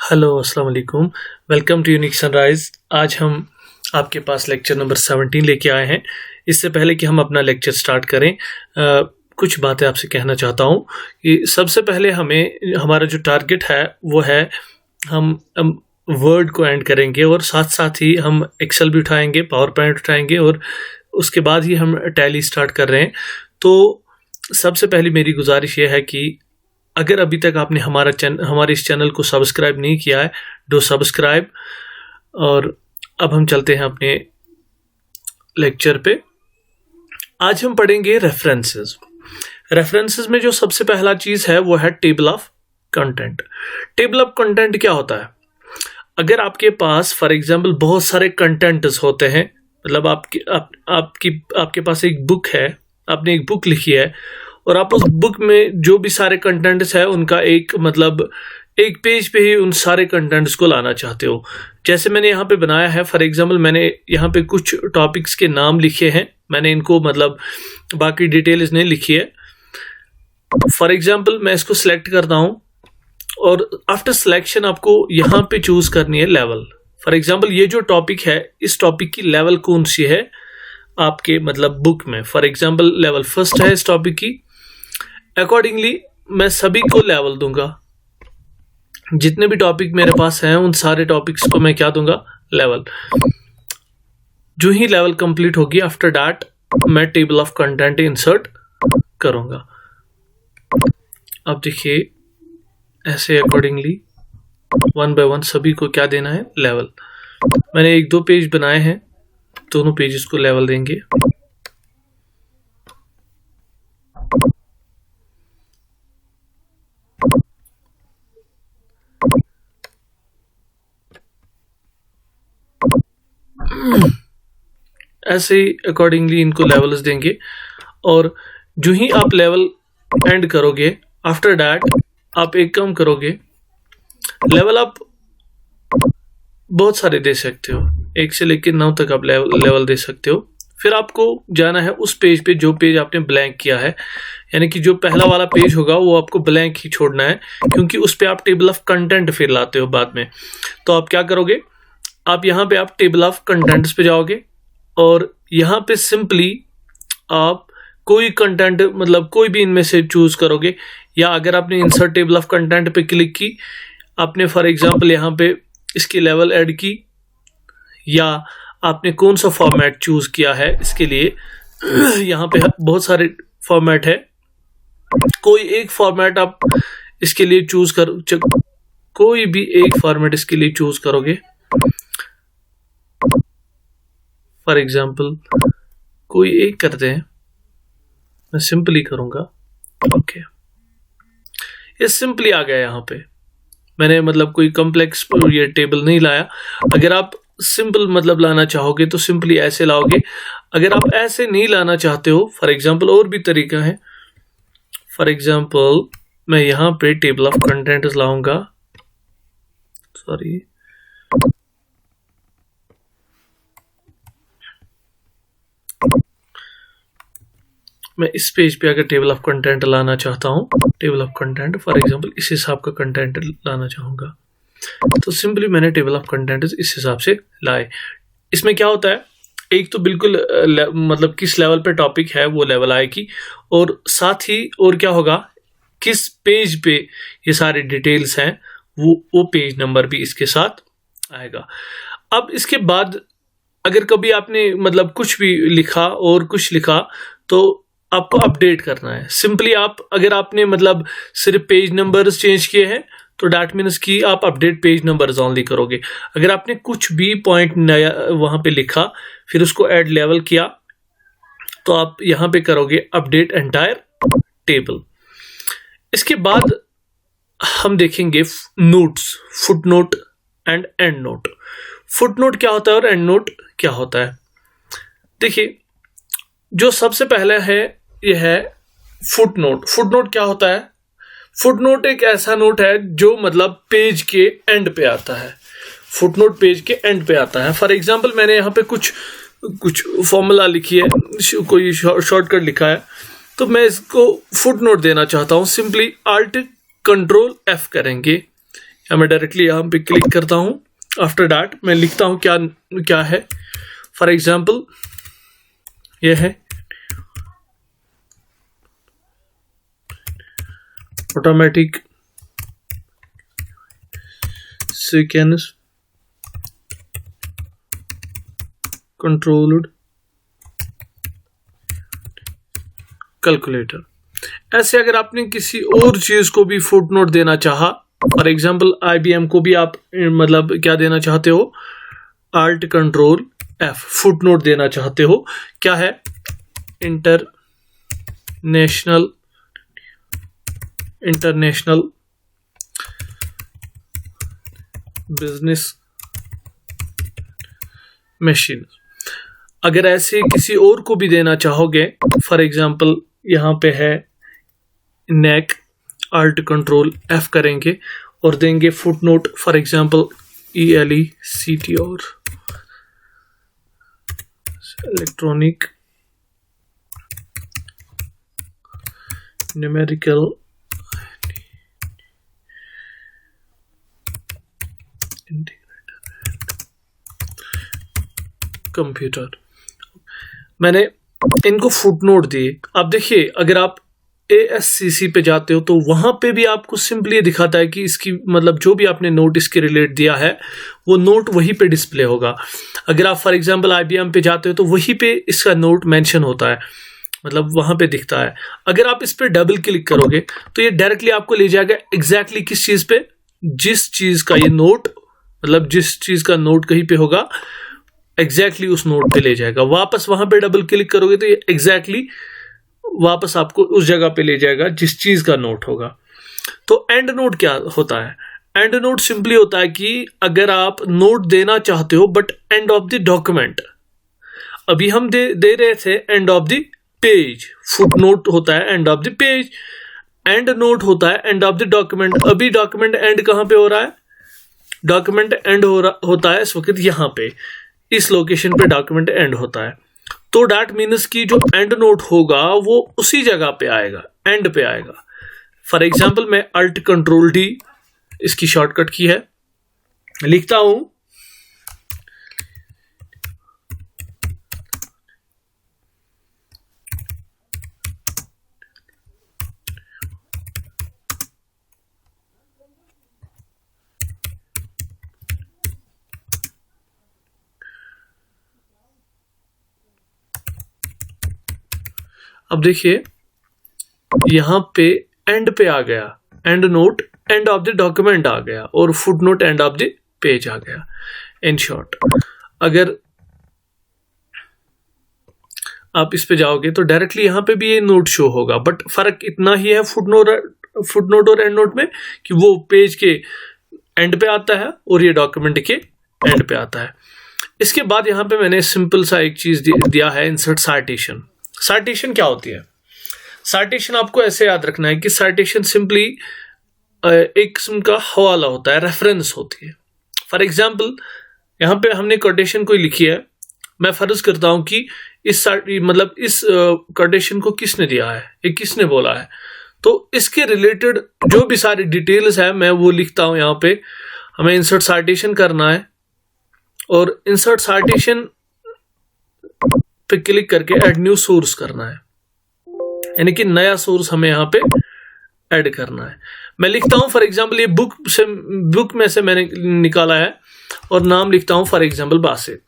Hello, अस्सलाम वालेकुम। Welcome to unique sunrise. आज हम आपके पास लेक्चर नंबर 17 लेके आए हैं। इससे पहले कि हम अपना लेक्चर स्टार्ट करें, कुछ बातें आपसे कहना चाहता हूँ कि सबसे पहले हमें हमारा जो टारगेट है वो है हम वर्ड को एंड करेंगे और साथ साथ ही हम एक्सेल भी उठाएंगे, पावर पॉइंट उठाएंगे और उसके बाद ही हम टैली स्टार्ट कर रहे हैं। तो सबसे पहली मेरी गुजारिश ये है कि अगर अभी तक आपने हमारे इस चैनल को सब्सक्राइब नहीं किया है, डू सब्सक्राइब। और अब हम चलते हैं अपने लेक्चर पे। आज हम पढ़ेंगे रेफरेंसेस। रेफरेंसेस में जो सबसे पहला चीज है वो है table of content. Table of content क्या होता है? अगर आपके पास फॉर एग्जांपल बहुत सारे कंटेंट्स होते हैं, मतलब आपके पास एक बुक है, आपने एक बुक लिखी है और आप उस बुक में जो भी सारे कंटेंट्स है उनका एक पेज पे ही उन सारे कंटेंट्स को लाना चाहते हो। जैसे मैंने यहाँ पे बनाया है, फॉर एग्जांपल मैंने यहाँ पे कुछ टॉपिक्स के नाम लिखे हैं, मैंने इनको बाकी डिटेल्स नहीं लिखी है। फॉर एग्जांपल मैं इसको सिलेक्ट करता हूँ और आफ्टर सिलेक्शन आपको यहाँ पे चूज करनी है लेवल। फॉर एग्जाम्पल ये जो टॉपिक है, इस टॉपिक की लेवल कौन सी है आपके बुक में। फॉर एग्जाम्पल लेवल फर्स्ट है इस टॉपिक की। अकॉर्डिंगली मैं सभी को लेवल दूंगा। जितने भी टॉपिक मेरे पास हैं उन सारे टॉपिक्स को मैं क्या दूंगा? लेवल। जो ही लेवल कंप्लीट होगी, आफ्टर दैट मैं टेबल ऑफ कंटेंट इंसर्ट करूंगा। अब देखिए ऐसे अकॉर्डिंगली वन बाय वन सभी को क्या देना है? लेवल। मैंने एक दो पेज बनाए हैं, दोनों पेजेस को लेवल देंगे। ऐसे ही अकॉर्डिंगली इनको लेवल्स देंगे और जो ही आप लेवल एंड करोगे, आफ्टर दैट आप एक काम करोगे, लेवल आप बहुत सारे दे सकते हो, 1 से लेकर 9 तक आप लेवल दे सकते हो। फिर आपको जाना है उस पेज पे जो पेज आपने ब्लैंक किया है, यानी कि जो पहला वाला पेज होगा वो आपको ब्लैंक ही छोड़ना है, क्योंकि उस पे आप टेबल ऑफ कंटेंट फिर लाते हो बाद में। तो आप क्या करोगे, आप यहाँ पे आप टेबल ऑफ कंटेंट्स पे जाओगे और यहाँ पे सिंपली आप कोई कंटेंट कोई भी इनमें से चूज करोगे। या अगर आपने इंसर्ट टेबल ऑफ कंटेंट पे क्लिक की, आपने फॉर एग्जांपल यहाँ पे इसकी लेवल ऐड की, या आपने कौन सा फॉर्मेट चूज किया है इसके लिए, यहाँ पे बहुत सारे फॉर्मेट है, कोई एक फॉर्मेट आप इसके लिए चूज कोई भी एक फॉर्मेट इसके लिए चूज करोगे। फॉर एग्जाम्पल कोई एक करते हैं, मैं सिंपली करूंगा। ओके, ये सिंपली आ गया। यहाँ पे मैंने कोई कॉम्प्लेक्स ये टेबल नहीं लाया। अगर आप सिंपल लाना चाहोगे तो सिंपली ऐसे लाओगे। अगर आप ऐसे नहीं लाना चाहते हो, फॉर एग्जाम्पल और भी तरीका है। फॉर एग्जाम्पल मैं यहाँ पे टेबल ऑफ कंटेंट्स लाऊंगा, सॉरी, मैं इस पेज पे अगर टेबल ऑफ कंटेंट लाना चाहता हूँ, table of content for example इस हिसाब का कंटेंट लाना चाहूँगा, तो सिंपली मैंने टेबल ऑफ कंटेंट इस हिसाब से लाए। इसमें क्या होता है, एक तो बिल्कुल किस लेवल पे टॉपिक है वो लेवल आएगी, और साथ ही और क्या होगा, किस पेज पे ये सारे डिटेल्स हैं वो पेज नंबर भी इसके साथ आएगा। अब इसके बाद अगर कभी आपने कुछ भी लिखा और कुछ लिखा तो आपको अपडेट करना है। सिंपली आप अगर आपने सिर्फ पेज नंबर्स चेंज किए हैं तो डैट मीन्स कि आप अपडेट पेज नंबर्स ओनली करोगे। अगर आपने कुछ भी पॉइंट नया वहां पे लिखा फिर उसको ऐड लेवल किया तो आप यहां पे करोगे अपडेट एंटायर टेबल। इसके बाद हम देखेंगे notes, foot note and and note. Foot note क्या होता है और एंड नोट क्या होता है? देखिए, जो सबसे पहले है ये है फुट नोट। फुट नोट क्या होता है? फुट नोट एक ऐसा नोट है जो पेज के एंड पे आता है। फुट नोट पेज के एंड पे आता है। फॉर एग्जांपल मैंने यहाँ पे कुछ फॉर्मूला लिखी है, कोई शॉर्टकट लिखा है, तो मैं इसको फुट नोट देना चाहता हूँ। सिंपली Alt Ctrl F करेंगे, या मैं डायरेक्टली यहाँ पे क्लिक करता हूँ। आफ्टर दैट मैं लिखता हूँ क्या क्या है। फॉर एग्जाम्पल यह है ऑटोमेटिक सीक्वेंस कंट्रोल्ड कैलकुलेटर। ऐसे अगर आपने किसी और चीज को भी फुटनोट देना चाहा, फॉर एग्जाम्पल IBM को भी आप मतलब क्या देना चाहते हो, Alt Control F फुटनोट देना चाहते हो। क्या है, इंटरनेशनल बिजनेस मशीन। अगर ऐसे किसी और को भी देना चाहोगे, फॉर एग्जाम्पल यहाँ पे है नेक, Alt Control F करेंगे और देंगे फुटनोट, फॉर एग्जाम्पल ELECT और इलेक्ट्रॉनिक न्यूमेरिकल कंप्यूटर। मैंने इनको फुटनोट दिए। अब देखिए अगर आप ASCC पे जाते हो तो वहां पे भी आपको सिंपली ये दिखाता है कि इसकी मतलब जो भी आपने नोट इसके रिलेट दिया है वो नोट वहीं पे डिस्प्ले होगा। अगर आप फॉर एग्जांपल IBM पे जाते हो तो वहीं पे इसका नोट मेंशन होता है, मतलब वहां पे दिखता है। अगर आप इस पे डबल क्लिक करोगे तो ये डायरेक्टली आपको ले जाएगा एग्जैक्टली किस चीज पे, जिस चीज का ये नोट मतलब जिस चीज का नोट कहीं पे होगा एग्जैक्टली उस नोट पे ले जाएगा। वापस वहां पे डबल क्लिक करोगे तो ये एग्जैक्टली वापस आपको उस जगह पे ले जाएगा जिस चीज का नोट होगा। तो एंड नोट क्या होता है? एंड नोट सिंपली होता है कि अगर आप नोट देना चाहते हो but and of the document, अभी हम दे रहे थे and of the page, foot note होता है and of the page, and note होता है एंड ऑफ द डॉक्यूमेंट। अभी डॉक्यूमेंट एंड कहां पे हो रहा है? डॉक्यूमेंट एंड होता है इस वक्त यहां पे, इस लोकेशन पे डॉक्यूमेंट एंड होता है। तो डैट मीन्स कि जो एंड नोट होगा वो उसी जगह पे आएगा, एंड पे आएगा। फॉर एग्जाम्पल मैं Alt Control D इसकी शॉर्टकट की है, लिखता हूं अब देखिए यहां पे एंड पे आ गया, end note end of the document आ गया और foot note end of the page आ गया। इन शॉर्ट अगर आप इस पे जाओगे तो डायरेक्टली यहां पे भी ये नोट शो होगा, बट फर्क इतना ही है फुट नोट और एंड नोट में कि वो पेज के एंड पे आता है और ये डॉक्यूमेंट के एंड पे आता है। इसके बाद यहां पे मैंने सिंपल सा एक चीज दिया है, इंसर्ट साइटेशन। साइटेशन क्या होती है? साइटेशन आपको ऐसे याद रखना है कि साइटेशन सिंपली एक किस्म का हवाला होता है, रेफरेंस होती है। फॉर एग्जाम्पल यहाँ पे हमने कोटेशन कोई लिखी है, मैं फर्ज करता हूं कि इस कोटेशन को किसने दिया है, ये किसने बोला है, तो इसके रिलेटेड जो भी सारी डिटेल्स है मैं वो लिखता हूं। यहाँ पे हमें इंसर्ट साइटेशन करना है और इंसर्ट साइटेशन पे क्लिक करके ऐड न्यू सोर्स करना है, यानी कि नया सोर्स हमें यहाँ पे ऐड करना है। मैं लिखता हूं फॉर एग्जांपल ये बुक में से मैंने निकाला है और नाम लिखता हूं फॉर एग्जांपल बासित,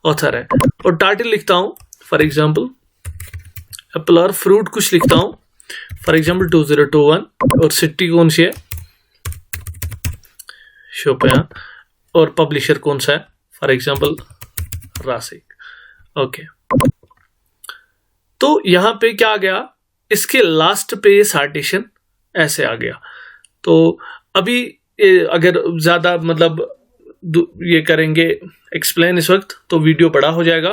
ऑथर है, और टाइटल लिखता हूं फॉर एग्जांपल एप्पल और फ्रूट कुछ लिखता हूं फॉर एग्जांपल 2021, और सिटी कौन सी है, शोपियान, और पब्लिशर कौन सा है, फॉर एग्जांपल रासिक। ओके, तो यहां पे क्या आ गया, इसके लास्ट पे ये साइटेशन ऐसे आ गया। तो अभी अगर ज्यादा मतलब ये करेंगे एक्सप्लेन इस वक्त तो वीडियो बड़ा हो जाएगा,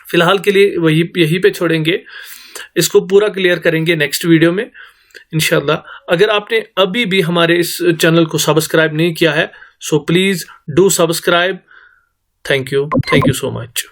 फिलहाल के लिए यही पे छोड़ेंगे, इसको पूरा क्लियर करेंगे नेक्स्ट वीडियो में इंशाल्लाह। अगर आपने अभी भी हमारे इस चैनल को सब्सक्राइब नहीं किया है so please do subscribe. Thank you so much.